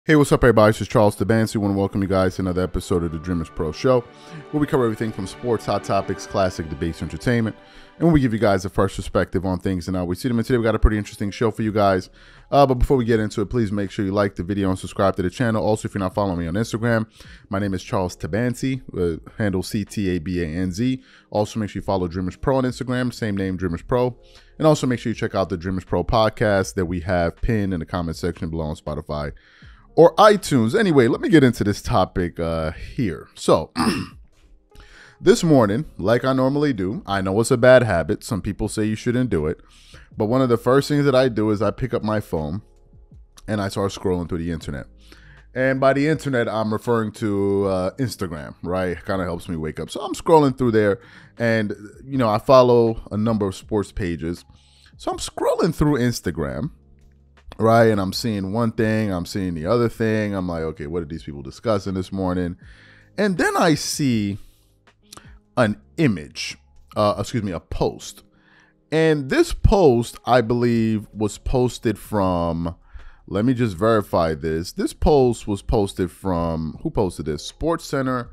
Hey, what's up, everybody? This is Charles Tabansi. I want to welcome you guys to another episode of the Dreamerspro Show, where we cover everything from sports, hot topics, classic debates, entertainment, and where we give you guys a fresh perspective on things and how we see them. And today we got a pretty interesting show for you guys. But before we get into it, please make sure you like the video and subscribe to the channel. Also, if you're not following me on Instagram, my name is Charles Tabansi, handle CTABANZ. Also, make sure you follow Dreamerspro on Instagram, same name, Dreamerspro. And also make sure you check out the Dreamerspro podcast that we have pinned in the comment section below on Spotify or iTunes. Anyway, let me get into this topic here. So, this morning, like I normally do, I know it's a bad habit. Some people say you shouldn't do it. But one of the first things that I do is I pick up my phone and I start scrolling through the internet. And by the internet, I'm referring to Instagram, right? It kind of helps me wake up. So I'm scrolling through there and, you know, I follow a number of sports pages. So I'm scrolling through Instagram, right? And I'm seeing one thing, I'm seeing the other thing. I'm like, okay, what are these people discussing this morning? And then I see an image, a post. And this post, I believe, was posted from, let me just verify this. This post was posted from, who posted this? SportsCenter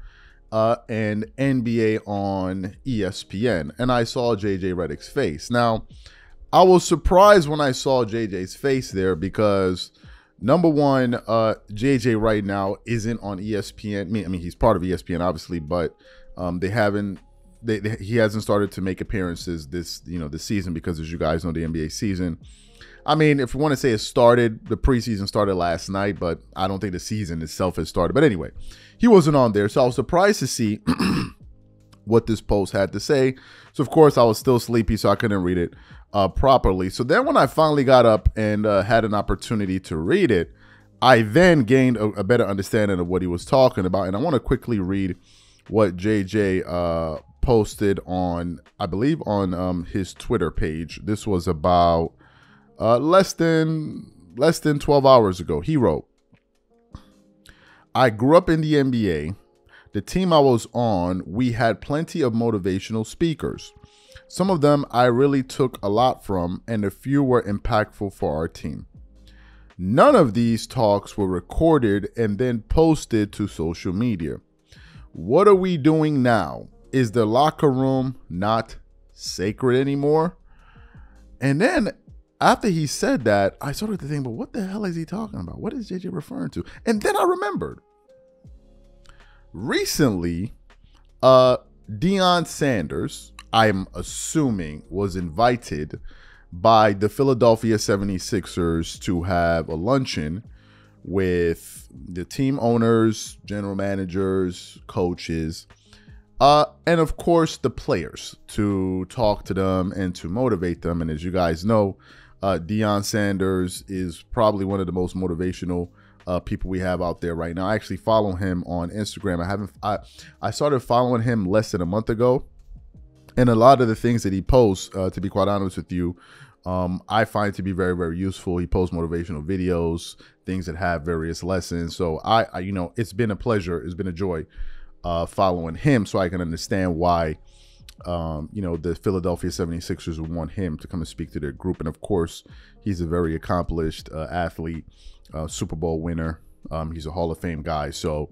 and NBA on ESPN. And I saw JJ Redick's face. Now, I was surprised when I saw JJ's face there because, number one, JJ right now isn't on ESPN. I mean, he's part of ESPN, obviously, but he hasn't started to make appearances this season because, as you guys know, the NBA season, I mean, if you want to say it started, the preseason started last night, but I don't think the season itself has started. But anyway, he wasn't on there, so I was surprised to see what this post had to say. So, of course, I was still sleepy, so I couldn't read it properly. So then when I finally got up and had an opportunity to read it, I then gained a better understanding of what he was talking about. And I want to quickly read what JJ posted on, I believe, on his Twitter page. This was about less than 12 hours ago. He wrote, "I grew up in the NBA. The team I was on, we had plenty of motivational speakers. Some of them I really took a lot from, and a few were impactful for our team. None of these talks were recorded and then posted to social media. What are we doing now? Is the locker room not sacred anymore?" And then after he said that, I started to think, but what the hell is he talking about? What is JJ referring to? And then I remembered. Recently, Deion Sanders, I'm assuming, was invited by the Philadelphia 76ers to have a luncheon with the team owners, general managers, coaches, and of course the players, to talk to them and to motivate them. And as you guys know, Deion Sanders is probably one of the most motivational people we have out there right now. I actually follow him on Instagram. I started following him less than a month ago, and a lot of the things that he posts, to be quite honest with you, I find to be very, very useful. He posts motivational videos, things that have various lessons. So I you know, it's been a pleasure, it's been a joy following him, so I can understand why you know, the Philadelphia 76ers would want him to come and speak to their group. And of course, he's a very accomplished athlete, Super Bowl winner. He's a Hall of Fame guy. So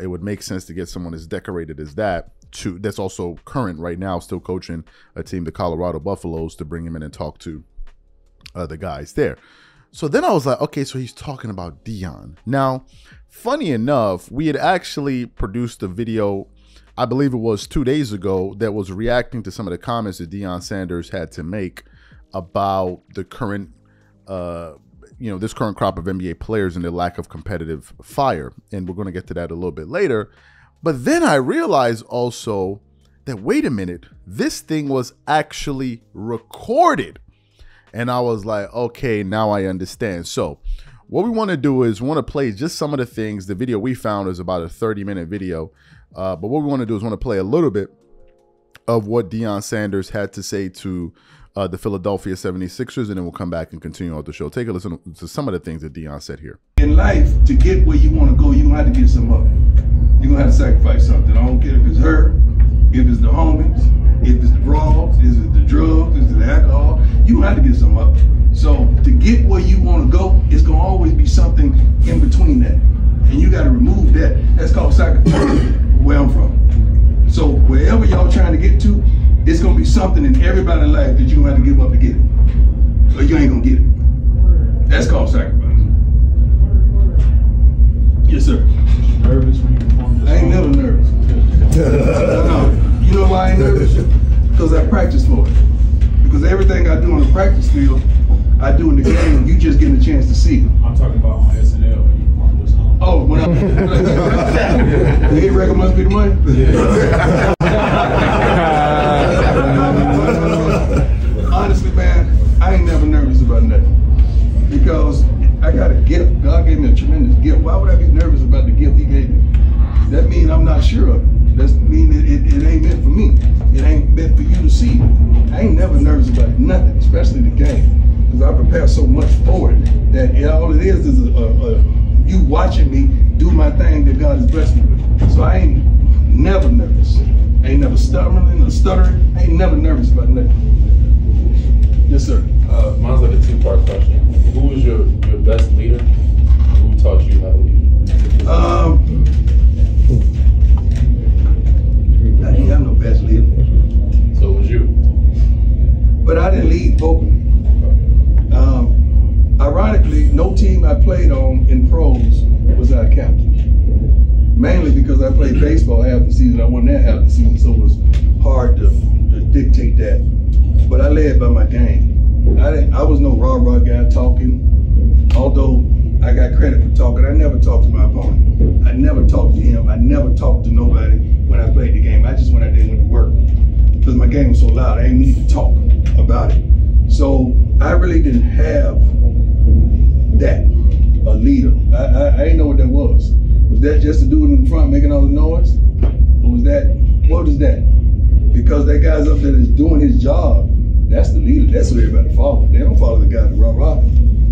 it would make sense to get someone as decorated as that, that's also current right now, still coaching a team, the Colorado Buffaloes, to bring him in and talk to the guys there. So then I was like, okay, so he's talking about Deion. Now, funny enough, we had actually produced a video, I believe it was 2 days ago, that was reacting to some of the comments that Deion Sanders had to make about the current, this current crop of NBA players and their lack of competitive fire. And we're going to get to that a little bit later. But then I realized also that, wait a minute, this thing was actually recorded. And I was like, okay, now I understand. So what we want to do is we want to play just some of the things. The video we found is about a 30-minute video. But what we want to do is want to play a little bit of what Deion Sanders had to say to the Philadelphia 76ers, and then we'll come back and continue on the show. Take a listen to some of the things that Deion said here. In life, to get where you want to go, you're going to have to give some up. You're going to have to sacrifice something. I don't care if it's her, if it's the homies, If it's the bras, is it the drugs, is it the alcohol? You gonna have to get some up. So to get where you want to go, it's gonna always be something in between that, and you got to remove that. That's called sacrifice. Where I'm from. So wherever y'all trying to get to, it's gonna be something in everybody's life that you gonna have to give up to get it, or you ain't gonna get it. That's called sacrifice. Yes, sir. Nervous when you perform this? I ain't never nervous. No. You know why I ain't nervous? Because I practice for it. Because everything I do on the practice field, I do in the game. You just getting a chance to see it. I'm talking about on SNL when you perform this song. Oh, when the hit record must be the money? Yeah. Honestly, man, I ain't never nervous about nothing. Because I got a gift. God gave me a tremendous gift. Why would I be nervous about the gift he gave me? That means I'm not sure of it. That means it ain't meant for me. It ain't meant for you to see. I ain't never nervous about nothing, especially the game. Because I prepare so much for it that all it is you watching me do my thing that God has blessed me with. So I ain't never nervous. I ain't never stuttering or stuttering. I ain't never nervous about nothing. Yes, sir. Mine's like a two-part question. Who was your best leader? Who taught you how to lead? I didn't have no best leader. So it was you. But I didn't lead vocally. Ironically, no team I played on in pros was our captain. Mainly because I played baseball half the season. I won that half the season, so it was hard to dictate that. But I led by my game. I was no rah-rah guy talking. Although I got credit for talking, I never talked to my opponent. I never talked to him. I never talked to nobody when I played the game. I just went out there and went to work. Because my game was so loud, I didn't need to talk about it. So I really didn't have that, a leader. I didn't know what that was. Was that just the dude in the front making all the noise? Or was that, what is that? Because that guy's up there that's doing his job, that's the leader. That's who everybody follows. They don't follow the guy that rah-rah.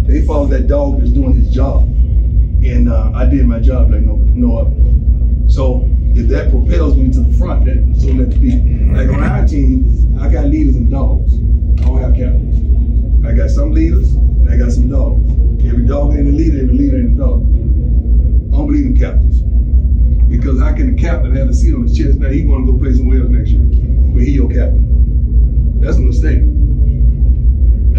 They follow that dog that's doing his job. And I did my job like no other. So if that propels me to the front, so let it be. Like on our team, I got leaders and dogs. I don't have captains. I got some leaders and I got some dogs. Every dog ain't a leader, every leader ain't a dog. I don't believe in captains. Because how can the captain have a seat on his chest? Now he want to go play somewhere else next year. But he your captain. That's a mistake.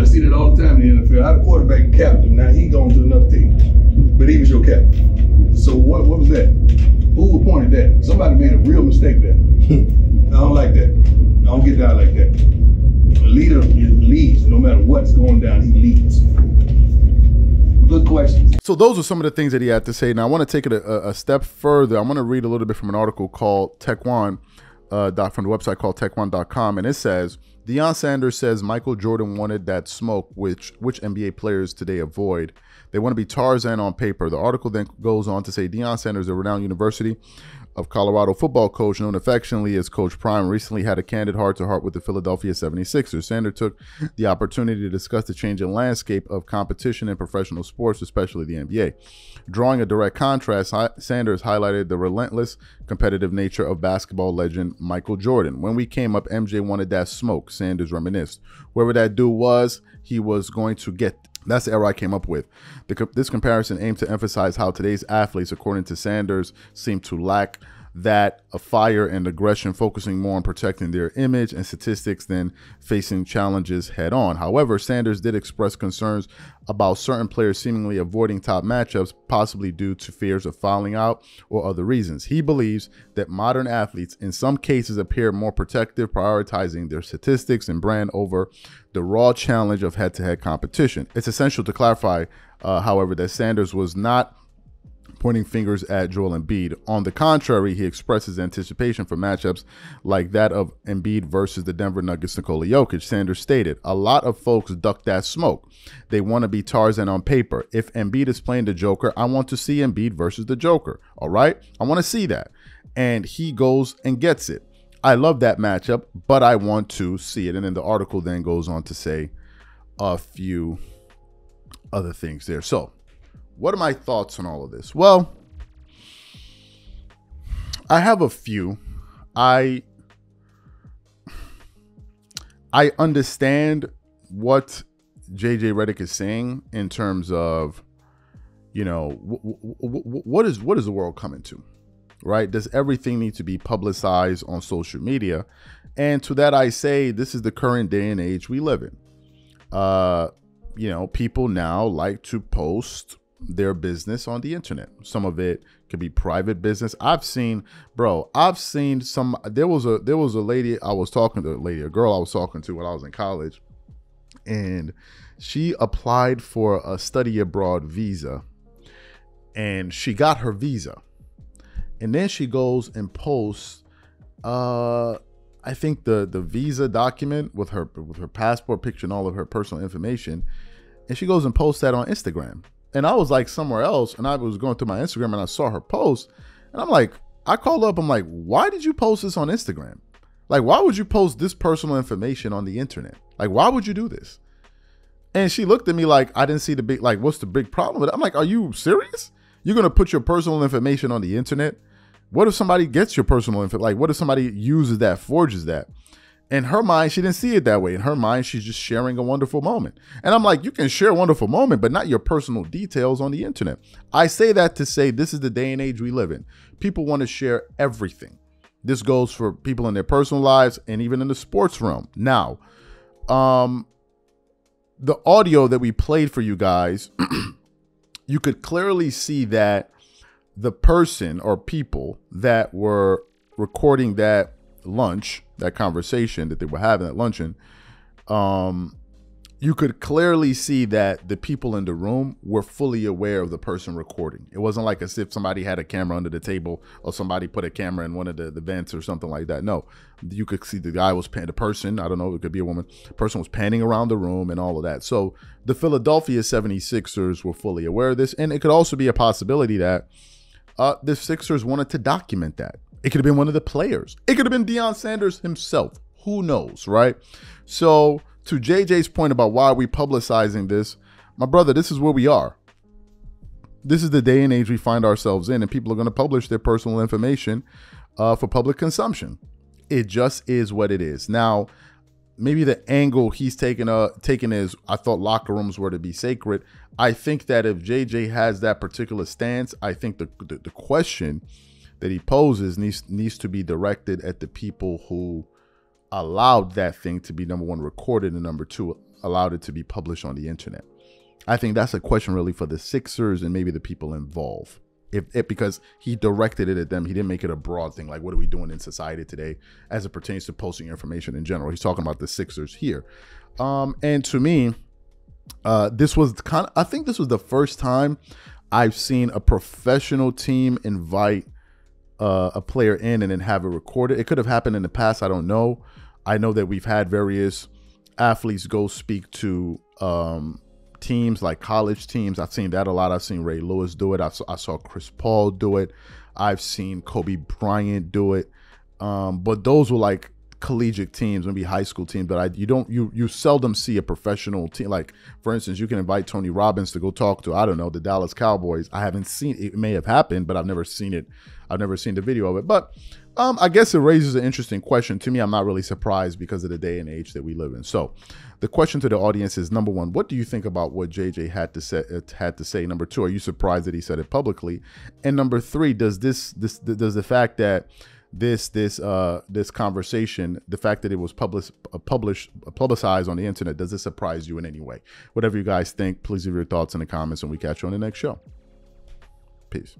I see that all the time in the NFL. I had a quarterback captain, now he going to another team. But he was your captain. So what was that? Who appointed that? Somebody made a real mistake there. I don't like that. I don't get down like that. A leader leads. No matter what's going down, he leads. Good questions. So those are some of the things that he had to say. Now I want to take it a step further. I'm going to read a little bit from an article called Tequan, from the website called Tequan.com, and it says, Deion Sanders says Michael Jordan wanted that smoke, which NBA players today avoid. They want to be Tarzan on paper. The article then goes on to say Deion Sanders, a renowned University of Colorado football coach known affectionately as Coach Prime, recently had a candid heart-to-heart with the Philadelphia 76ers. Sanders took the opportunity to discuss the changing landscape of competition in professional sports, especially the NBA. Drawing a direct contrast, Sanders highlighted the relentless competitive nature of basketball legend Michael Jordan. When we came up, MJ wanted that smoke, Sanders reminisced. Whoever that dude was, he was going to get. That's the era I came up with. This comparison aimed to emphasize how today's athletes, according to Sanders, seem to lack that fire and aggression, focusing more on protecting their image and statistics than facing challenges head on. However, Sanders did express concerns about certain players seemingly avoiding top matchups, possibly due to fears of fouling out or other reasons. He believes that modern athletes in some cases appear more protective, prioritizing their statistics and brand over the raw challenge of head-to-head competition. It's essential to clarify, however, that Sanders was not pointing fingers at Joel Embiid. On the contrary, he expresses anticipation for matchups like that of Embiid versus the Denver Nuggets' Nikola Jokic. Sanders stated, a lot of folks duck that smoke. They want to be Tarzan on paper. If Embiid is playing the Joker, I want to see Embiid versus the Joker. All right? I want to see that. And he goes and gets it. I love that matchup, but I want to see it. And then the article then goes on to say a few other things there. So, what are my thoughts on all of this? Well, I have a few. I understand what JJ Redick is saying in terms of, you know, what is the world coming to, right? Does everything need to be publicized on social media? And to that I say, this is the current day and age we live in. You know, people now like to post their business on the internet. Some of it could be private business. I've seen some, there was a lady I was talking to, a girl I was talking to when I was in college, and she applied for a study abroad visa, and she got her visa, and then she goes and posts I think the visa document with her passport picture and all of her personal information, and she goes and posts that on Instagram. And I was like somewhere else, and I was going through my Instagram and I saw her post, and I'm like, I called up, I'm like, why did you post this on Instagram? Like, why would you post this personal information on the internet? Like, why would you do this? And she looked at me like I didn't see the big, like, what's the big problem with it? I'm like, are you serious? You're gonna put your personal information on the internet? What if somebody gets your personal info? Like, what if somebody uses that, forges that? In her mind, she didn't see it that way. In her mind, she's just sharing a wonderful moment. And I'm like, you can share a wonderful moment, but not your personal details on the internet. I say that to say this is the day and age we live in. People want to share everything. This goes for people in their personal lives and even in the sports realm. Now, the audio that we played for you guys, you could clearly see that the person or people that were recording that lunch, that conversation that they were having at luncheon, you could clearly see that the people in the room were fully aware of the person recording. It wasn't like as if somebody had a camera under the table or somebody put a camera in one of the vents or something like that. No, you could see the guy was the person, I don't know, it could be a woman, the person was panning around the room and all of that. So the Philadelphia 76ers were fully aware of this. And it could also be a possibility that the Sixers wanted to document that. It could have been one of the players. It could have been Deion Sanders himself. Who knows, right? So to JJ's point about why are we publicizing this, my brother, this is where we are. This is the day and age we find ourselves in, and people are going to publish their personal information for public consumption. It just is what it is. Now, maybe the angle he's taken is, I thought locker rooms were to be sacred. I think that if JJ has that particular stance, I think the question that he poses needs to be directed at the people who allowed that thing to be, number one, recorded, and number two, allowed it to be published on the internet. I think that's a question really for the Sixers and maybe the people involved. Because he directed it at them. He didn't make it a broad thing like, what are we doing in society today as it pertains to posting information in general. He's talking about the Sixers here. And to me, this was I think this was the first time I've seen a professional team invite a player in and then have it recorded. It could have happened in the past. I don't know. I know that we've had various athletes go speak to teams, like college teams. I've seen that a lot. I've seen Ray Lewis do it. I saw Chris Paul do it. I've seen Kobe Bryant do it. But those were like collegiate teams, maybe high school teams. But you seldom see a professional team. Like, for instance, you can invite Tony Robbins to go talk to, I don't know, the Dallas Cowboys. I haven't seen it. It may have happened, but I've never seen it. I've never seen the video of it. But I guess it raises an interesting question. To me, I'm not really surprised because of the day and age that we live in. So the question to the audience is, number one, what do you think about what JJ had to say? Number two, are you surprised that he said it publicly? And number three, does the fact that this conversation, the fact that it was publicized on the internet, does it surprise you in any way? Whatever you guys think, please leave your thoughts in the comments, and we catch you on the next show. Peace.